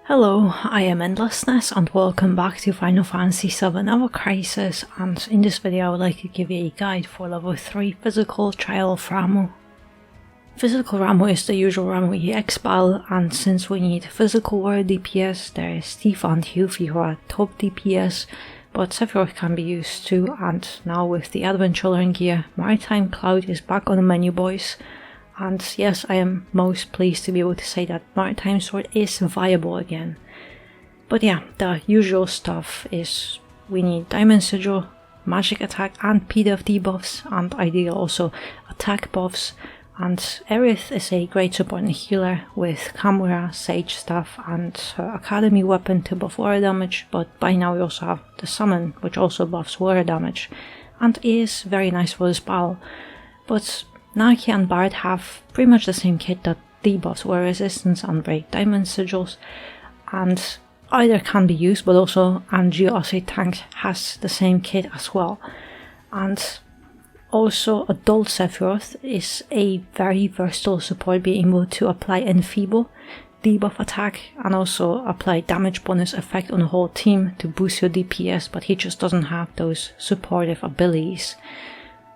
Hello, I am Endlessness and welcome back to Final Fantasy VII Ever Crisis, and in this video I would like to give you a guide for level 3 Physical Trial of Ramuh. Physical Ramuh is the usual Ramuh EX battle, and since we need physical warrior DPS, there is Tifa and Yuffie who are top DPS, but Sephiroth can be used too, and now with the Advent Children gear, Maritime Cloud is back on the menu, boys. And yes, I am most pleased to be able to say that Maritime Sword is viable again. But yeah, the usual stuff is we need Diamond Sigil, Magic Attack and PDF debuffs, and ideally also attack buffs. And Aerith is a great support and healer with Kamura, Sage Staff and her Academy weapon to buff water damage, but by now we also have the Summon, which also buffs water damage, and is very nice for this battle. But Naki and Barret have pretty much the same kit that debuffs water resistance and break diamond sigils, and either can be used, but also Angie as a tank has the same kit as well. And also Adult Sephiroth is a very versatile support, being able to apply Enfeeble, debuff attack, and also apply damage bonus effect on the whole team to boost your DPS, but he just doesn't have those supportive abilities.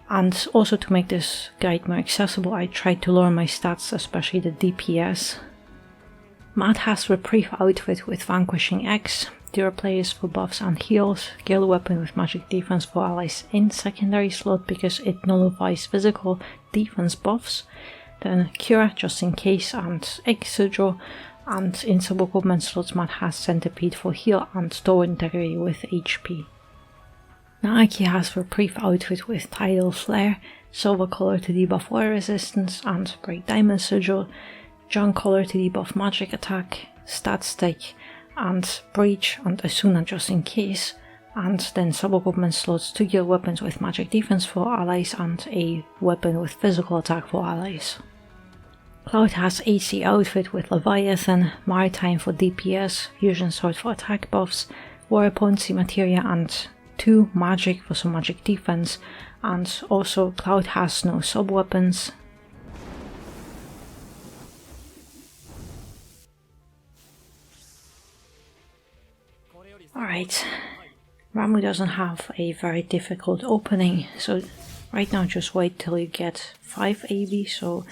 And also to make this guide more accessible, I tried to lower my stats, especially the DPS. Matt has Reprieve outfit with Vanquishing X, Dura Players for buffs and heals, Guild Weapon with Magic Defense for allies in secondary slot because it nullifies physical defense buffs, then Cura just in case and Egg Sigil, and in sub-equipment slots Matt has Centipede for heal and Store Integrity with HP. Naaki has Reprieve outfit with Tidal Flare, Silver Color to debuff water resistance and break Diamond Sigil, John Color to debuff magic attack, Stat Stick and Breach and Asuna just in case, and then sub-equipment slots to Guild Weapons with magic defense for allies and a weapon with physical attack for allies. Cloud has AC outfit with Leviathan, Maritime for DPS, Fusion Sword for attack buffs, Water Potency Materia and 2 magic for some magic defense, and also Cloud has no sub-weapons. Alright, Ramuh doesn't have a very difficult opening, so right now just wait till you get 5 AB, so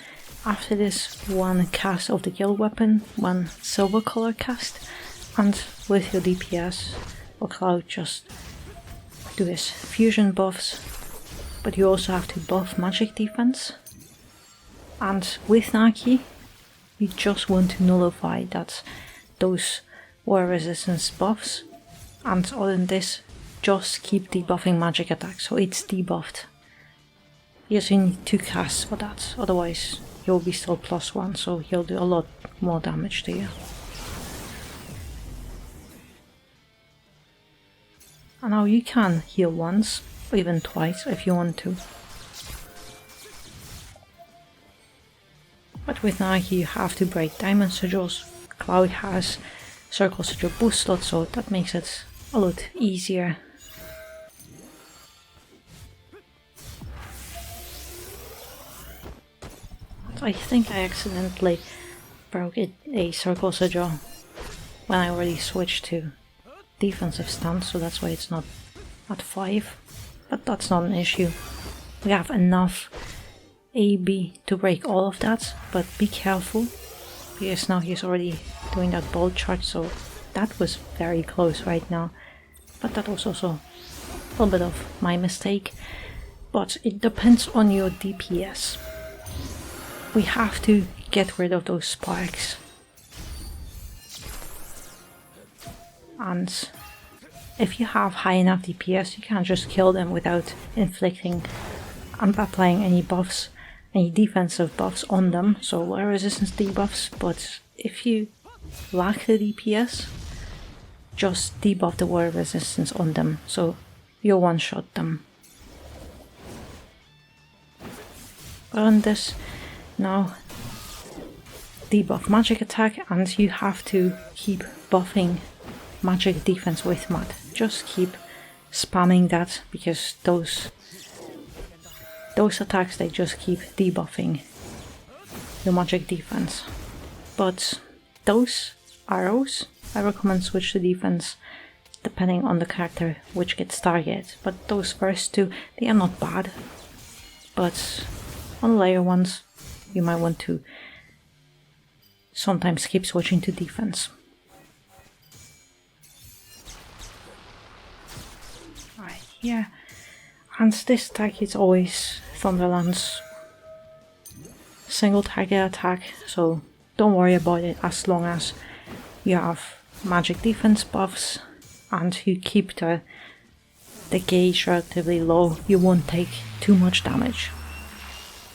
after this one cast of the Guild Weapon, one Silver Color cast, and with your DPS, or Cloud just do his fusion buffs, but you also have to buff magic defense. And with Naki, you just want to nullify those water resistance buffs, and other than this, just keep debuffing magic attack, so it's debuffed. Yes, you need 2 casts for that, otherwise you'll be still +1, so he'll do a lot more damage to you. And now you can heal once, or even twice if you want to. But with Naki you have to break Diamond Sigils. Cloud has Circle Sigil boost slot, so that makes it a lot easier. But I think I accidentally broke a Circle Sigil when I already switched to defensive stance, so that's why it's not at 5, but that's not an issue. We have enough AB to break all of that, but be careful because now he's already doing that bolt charge, so that was very close right now, but that was also a little bit of my mistake. But it depends on your DPS. We have to get rid of those sparks. And if you have high enough DPS, you can just kill them without inflicting and applying any buffs, any defensive buffs on them, so water resistance debuffs. But if you lack the DPS, just debuff the water resistance on them, so you'll one-shot them. But on this, now debuff magic attack, and you have to keep buffing magic defense with Mat. Just keep spamming that, because those those attacks, they just keep debuffing your magic defense. But those arrows, I recommend switch to defense depending on the character which gets targeted. But those first two, they are not bad. But on later ones, you might want to sometimes keep switching to defense. Right here. And this attack is always Thunderland's single target attack, so don't worry about it as long as you have magic defense buffs and you keep the gauge relatively low. You won't take too much damage.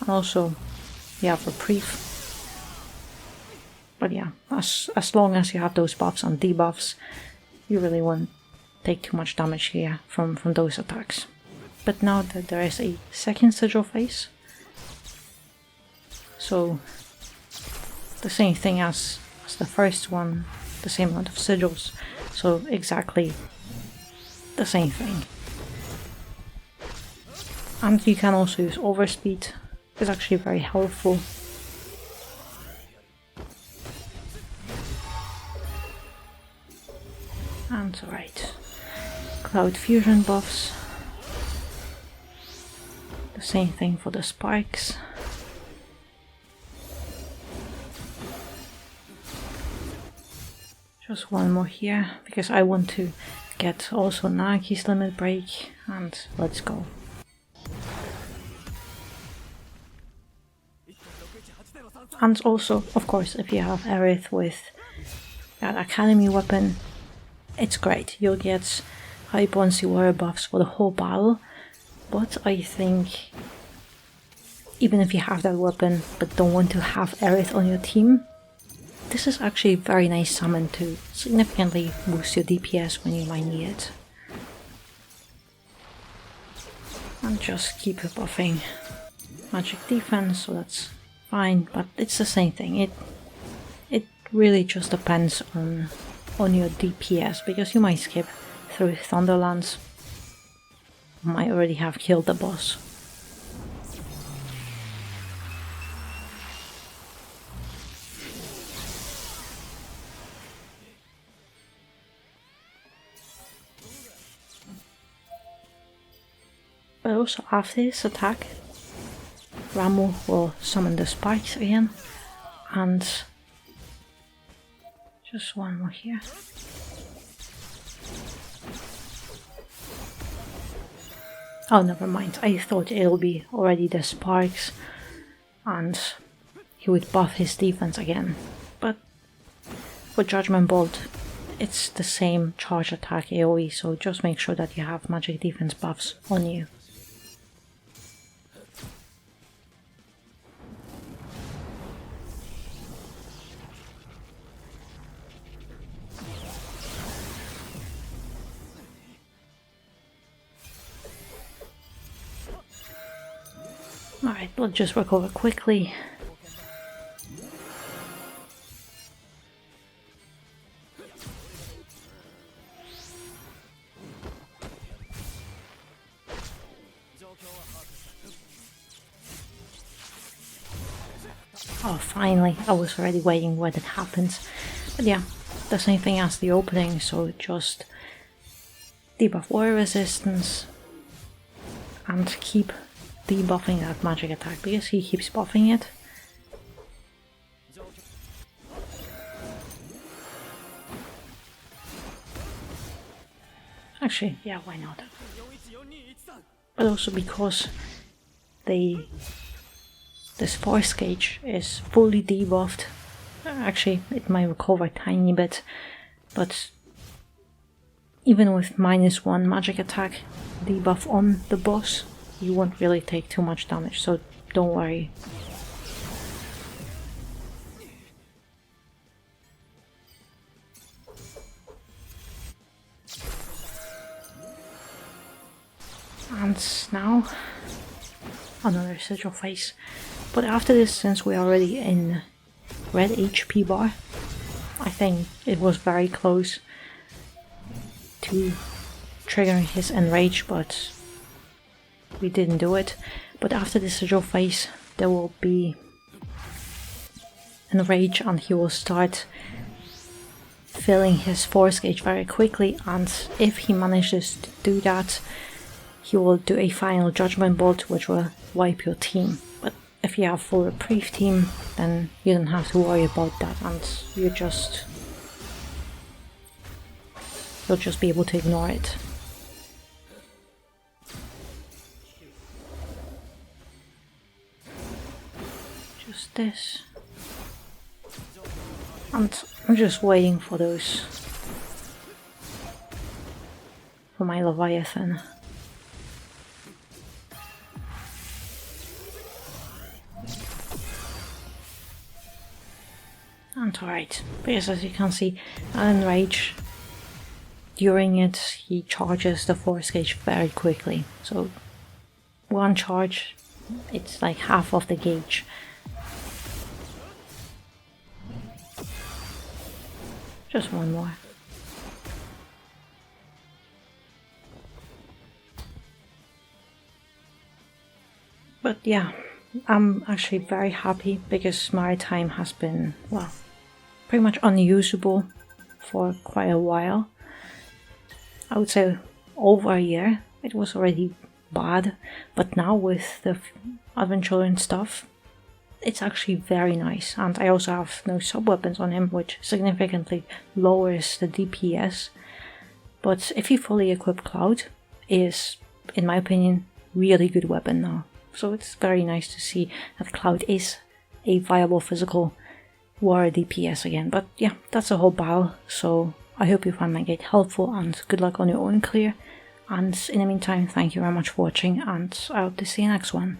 And also you have reprieve. But yeah, as long as you have those buffs and debuffs, you really won't take too much damage here from those attacks. But now that there is a second sigil phase, so the same thing as the first one, the same amount of sigils, so exactly the same thing. And you can also use overspeed, it's actually very helpful. And right, cloud fusion buffs, the same thing for the spikes. Just one more here, because I want to get also Nagi's limit break, and let's go. And also, of course, if you have Aerith with that Academy weapon, it's great. You'll get high potency warrior buffs for the whole battle, but I think even if you have that weapon but don't want to have Aerith on your team, this is actually a very nice summon to significantly boost your DPS when you might need it. And just keep buffing magic defense, so that's fine, but it's the same thing. It really just depends on your DPS, because you might skip through Thunderlands, might already have killed the boss. But also after this attack, Ramuh will summon the spikes again, and just one more here. Oh, never mind, I thought it'll be already the sparks and he would buff his defense again, but for Judgment Bolt it's the same charge attack AoE, so just make sure that you have magic defense buffs on you. Alright, we'll just recover quickly. Oh, finally, I was already waiting when it happens. But yeah, the same thing as the opening, so just debuff warrior resistance and keep debuffing that magic attack, because he keeps buffing it. Actually, yeah, why not? But also because this force gauge is fully debuffed. Actually, it might recover a tiny bit, but even with -1 magic attack debuff on the boss, you won't really take too much damage, so don't worry. And now another sigil phase. But after this, since we're already in red HP bar, I think it was very close to triggering his enrage, but we didn't do it. But after the sigil phase, there will be enrage, and he will start filling his force gauge very quickly, and if he manages to do that, he will do a final judgment bolt which will wipe your team. But if you have full reprieve team, then you don't have to worry about that, and you'll just be able to ignore it. Just this. And I'm just waiting for those, for my Leviathan. And alright, because as you can see, Enrage, during it he charges the force gauge very quickly. So one charge, it's like half of the gauge. Just one more. But yeah, I'm actually very happy because Maritime has been, well, pretty much unusable for quite a while. I would say over a year. It was already bad, but now with the adventure and stuff, it's actually very nice. And I also have no sub-weapons on him, which significantly lowers the DPS. But if you fully equip Cloud, is, in my opinion, really good weapon now. So it's very nice to see that Cloud is a viable physical war DPS again. But yeah, that's a whole battle, so I hope you find my guide helpful, and good luck on your own clear. And in the meantime, thank you very much for watching, and I hope to see you next one.